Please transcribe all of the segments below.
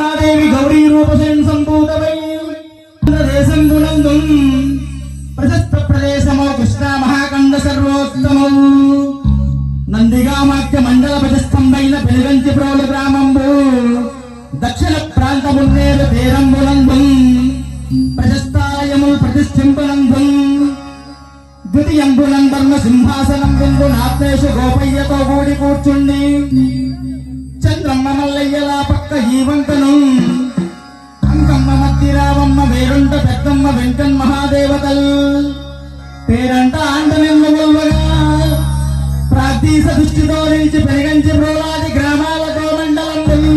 మహాదేవి గౌరీ రూపసేన్ సంభూతమై దేశం గుణందం ప్రశస్త ప్రదేశమో కృష్ణ మహాకండ సర్వోత్తమౌ నందిగామాఖ్య మండల ప్రతిష్టంభైన పెనుగంచి ప్రోలు గ్రామంబు దక్షిణ ప్రాంతమున్నేరు తీరంబునందం ప్రశస్తాయముల్ ప్రతిష్ఠింపనందం ద్వితీయంబునందర్మ సింహాసనం బిందు నాత్మేషు గోపయ్యతో కూడి కూర్చుండి చంద్రమ్మ మల్లయ్యలా పక్క హీవంతను అంకమ్మ మత్తిరావమ్మ వేరుంట పెద్దమ్మ వెంకన్ మహాదేవతల్ పేరంట ఆండనిమ్మగా ప్రార్థీస దృష్టితో నుంచి పెనుగంచి ప్రోలాది గ్రామాలతో మండలంబుల్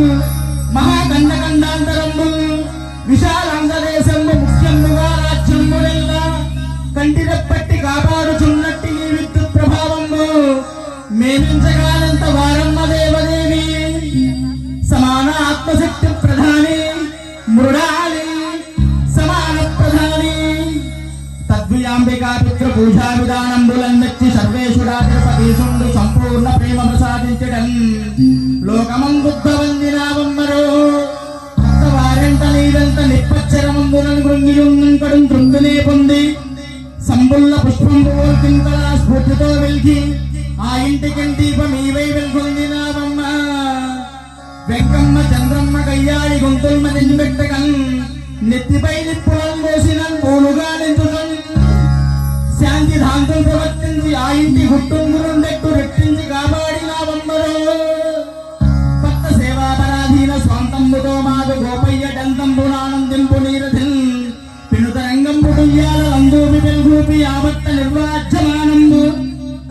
మహాకండకండాంతరంబుల్ విశాలాంధ్ర దేశంబు ముఖ్యముగా రాజ్యములెల్ల కంటిరెప్పట్టి కాపాడుచున్నట్టి ఈ విద్యుత్ ప్రభావంబు మేమించగానంత వారమ్మ దేవదేవి సమాన ఆత్మశక్తి ప్రధాని మృడాలి సమాన ప్రధాని తద్వియాంబికా పితృ పూజా విధానంబులన్నెచ్చి సర్వేశ్వరాధిపతీశుండు సంపూర్ణ ప్రేమ ప్రసాదించడం లోకమందుద్భవందినావమ్మరో వారెంట నీరంత నిప్పచ్చరమంబులను గృంగియున్నకడం తృప్తినే పొంది సంబుల్ల పుష్పంబు కింకలా స్ఫూర్తితో వెలిగి ఆ ఇంటికి దీపం ఈవై వెలుగొందినావమ్మ వెంకమ్మ చంద్రమ్మ కయ్యాడి గొంతుల్మ నిండిపెట్టగన్ నెత్తిపై నిప్పులం పోసిన పూలుగా నించుతం శాంతి ధాంతులు ప్రవర్తించి ఆ ఇంటి గుట్టుంగురుండెట్టు రెట్టించి కాపాడినావమ్మరో భక్త సేవాపరాధీన స్వాంతంబుతో మాదు గోపయ్య డంతంబు నానందింపు నీరథిన్ పినుత రంగంబు డుయ్యాల లందూపి వెల్గూపి ఆభట్ట నిర్వాజ్యమానంబు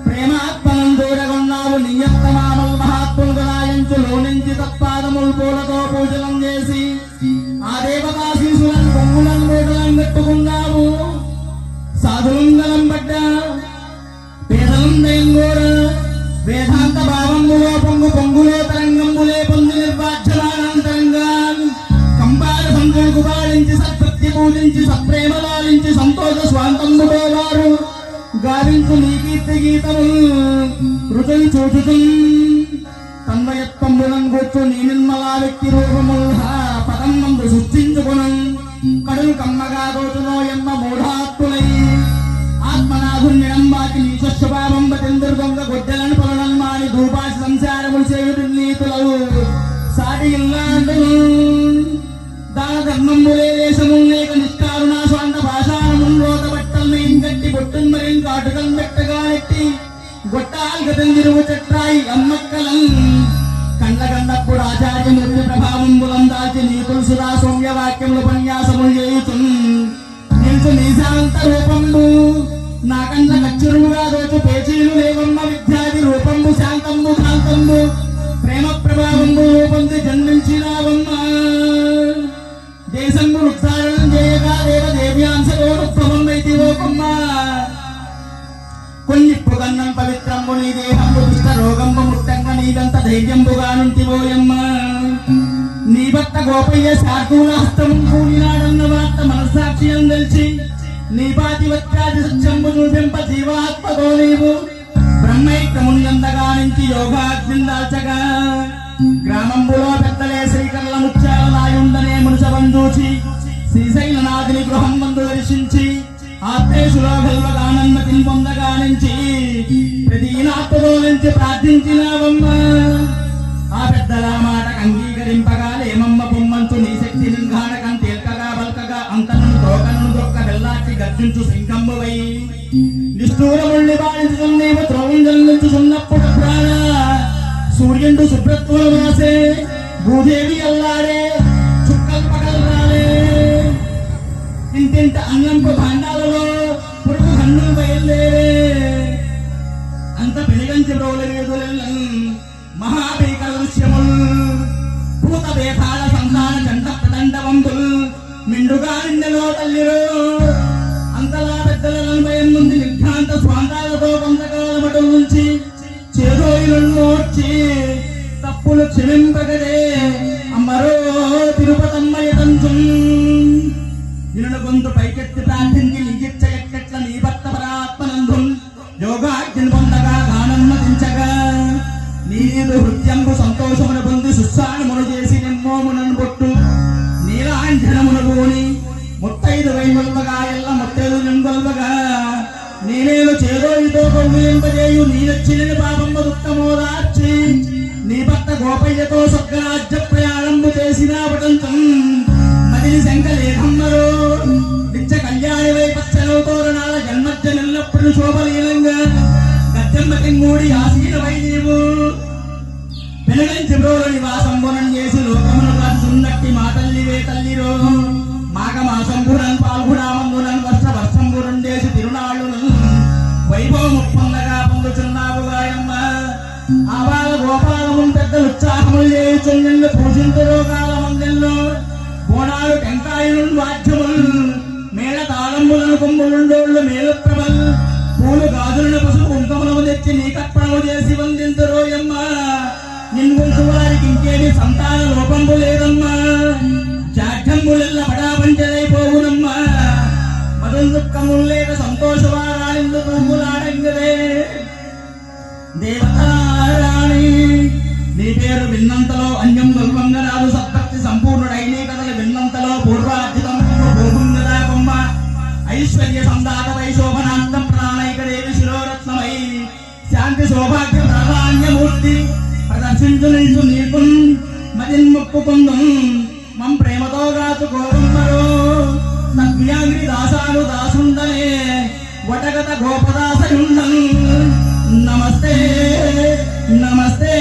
ప్రేమాత్మనం దూరగొన్నావు నియత్తమామల్ మహాత్ములు గలాయించు లోనించి తత్పాదములు పూలతో పూజలం చేసి ఆ దేవతాశీసులను పొంగులను మూటలను పెట్టుకున్నావు సాధులంగలం పడ్డ పేదలం దయంగోర వేదాంత భావంబులో పొంగు పొంగులో తరంగంబులే పొంది నిర్వాజ్యమానంతరంగా కంబాల సంతులకు పాలించి సత్భక్తి పూజించి సప్రేమ లాలించి సంతోష స్వాంతంబులో వారు గావించు నీ కీర్తి గీతములు రుచులు చూచుతు తన్వయత్వంబులం కూర్చు నీ నిర్మలా వ్యక్తి రూపముల్ పదం మందు సృష్టించుకును కడులు కమ్మగా దోచునోయమ్మ మూఢాత్తులై ఆత్మనాథుణ్ణిడంబాకి నీ స్వచ్ఛభావం బతిందురు దొంగ గొడ్డలను పొలనల్ మాని ధూపాసి సంసారములు చేయుడు నీతులవు సాటి ఇల్లాంటును దాన ధర్మంబులే దేశముల్ లేక నిష్కారుణ స్వాంత భాషానముల్ రోత బట్టల్ని ఇంకట్టి బొట్టున్ మరిం కాటుకం పెట్టగా నెట్టి గొట్టాల్ గతందిరువు చట్రాయి అమ్మక్కలం కండగండప్పుడు ఆచార్యమూర్తి ప్రభావంబులం దాల్చి నీతులు సుధా సౌమ్య వాక్యములు ఉపన్యాసములు చేయుతు నిల్చు నీశాంత రూపంబు నా కండ్ల కచ్చురువుగా దోచు పేచీలు లేవమ్మ విద్యాది రూపంబు శాంతంబు కాంతంబు ప్రేమ ప్రభావంబు రూపొంది జన్మించినావమ్మ దేశంబు ఉత్సారణం చేయగా దేవదేవ్యాంశోడుత్వమం వైతి లోకమ్మ కొన్నిప్పు కన్నం పవిత్రంబు నీ దేహంబు దుష్ట రోగంబు ముట్టంగా నీదంత ధైర్యంబుగా నుంటివోయమ్మ నీ భర్త గోపయ్య శార్దూల హస్తం కూలినాడన్న వార్త మనస్సాక్షి అందల్చి నీ పాతివత్యాది సత్యంబు చూపింప జీవాత్మతో నీవు బ్రహ్మైక్యముందందగా నుంచి యోగాగ్నిందాల్చగా గ్రామంబులో పెద్దలే శ్రీకర్ల ముత్యాల నాయుండనే మునుసవం చూచి శ్రీశైలనాథుని గృహం మందు దర్శించి ఆత్మేశులో గల్వగానన్మతిని పొందగా నుంచి ప్రతీనాత్మతో నుంచి ప్రార్థించినావమ్మ ఆ పెద్దల మాటకు అంగీకరింపగా లేమమ్మ పొమ్మంచు నీ శక్తి నిర్ఘాణకం తేల్కగా బల్కగా అంతను తోకను దొక్క వెళ్ళాచి గర్జించు సింగంబువై నిష్ఠూరముల్ని బాధించు నీవు త్రోవం జల్లించుచున్నప్పుడు ప్రాణ సూర్యుడు శుభ్రత్వం వాసే భూదేవి అల్లాడే చుక్కలు పగలరాలే ఇంటింట అన్నంపు భాండాలలో పురుగు కన్నులు బయలుదేరే అంత పెనుగంచి ప్రోలెల్లం మహాభీకర దృశ్యముల్ భూత వేతాళ సంధాన చండ ప్రదండవంతుల్ మిండుగా నిండలో తల్లిరు అంతలా పెద్దల భయం ముందు నిర్ఘాంత స్వాంతాలతో కొంతకాల మటుల నుంచి చేదోయిలను వచ్చి తప్పులు క్షమింపగదే అమ్మరో తిరుపతమ్మయ తంచు నిన్ను గొంతు పైకెత్తి ప్రార్థించి నిగిచ్చ ఎక్కట్ల నీ భర్త పరాత్మనందు యోగాగ్ని పొందగా గానమ్మతించగా నీదు హృదయంబు సంతోషమును పొంది సుస్సానమును చేసి నిమ్మోమునను బొట్టు నింపగా ఎల్ల మొత్తేదు నింపల్వగా నేనేను చేదో ఇదో కౌగిలింపజేయు నీ నచ్చిన పాపమ్మ దుఃఖమోదార్చి నీ భర్త గోపయ్యతో స్వర్గరాజ్య ప్రయాణంబు చేసిన పటంచం మదిని శంకలేఖమ్మరో నిత్య కళ్యాణి వై పచ్చలో తోరణాల జన్మజ్జ నెల్లప్పుడు శోభలీలంగా గద్దెమ్మ కింగూడి ఆసీనమై నీవు వెలుగంచి బ్రోలు నివాసంబునం చేసి లోకమును కాచున్నట్టి మా తల్లివే తల్లిరో మాఘ మాసంబురన్ పాల్గుణామందునన్ వర్షంబురం చేసి తిరునాళ్ళును వైభవము పొందగా పొందుచున్నావు గాయమ్మ ఆవాల గోపాలము పెద్ద ఉత్సాహములు చేయుచుండెళ్ళు పూజింతురో కాలమందెల్లో బోనాలు టెంకాయలు వాద్యములు మేళ తాళంబులను కొమ్ములుండోళ్ళు మేలుప్రభల్ పూలు గాజులను పసుపు కుంకములను తెచ్చి నీ కర్పణము చేసి వందింతురోయమ్మ నిన్ను వారికి ఇంకేమి సంతాన లోపంబు లేదమ్మా జాఢ్యంబులెల్ల పడాపంచలైపోవునమ్మా మధుం దుఃఖములు లేక సంతోషవారాణిందు తూపులాడంగదే దేవతారాణి నీ పేరు విన్నంతలో అన్యం గల్వంగా రాదు సత్భక్తి సంపూర్ణుడై నీ కథలు విన్నంతలో పూర్వార్జితం భూభుంగదా కొమ్మ ఐశ్వర్య సందాత వై శోభనాంతం ప్రాణైక దేవి శిరోరత్నమై శాంతి సౌభాగ్య ప్రాధాన్యమూర్తి ప్రదర్శించు నిల్చు నీకు మదిన్ ముక్కుకుందం మం ప్రేమతో గాచు గోరమ్మరో తద్వ్యాంగ్రి దాసాను దాసుండనే వటగత గోపదాసయుండం నమస్తే నమస్తే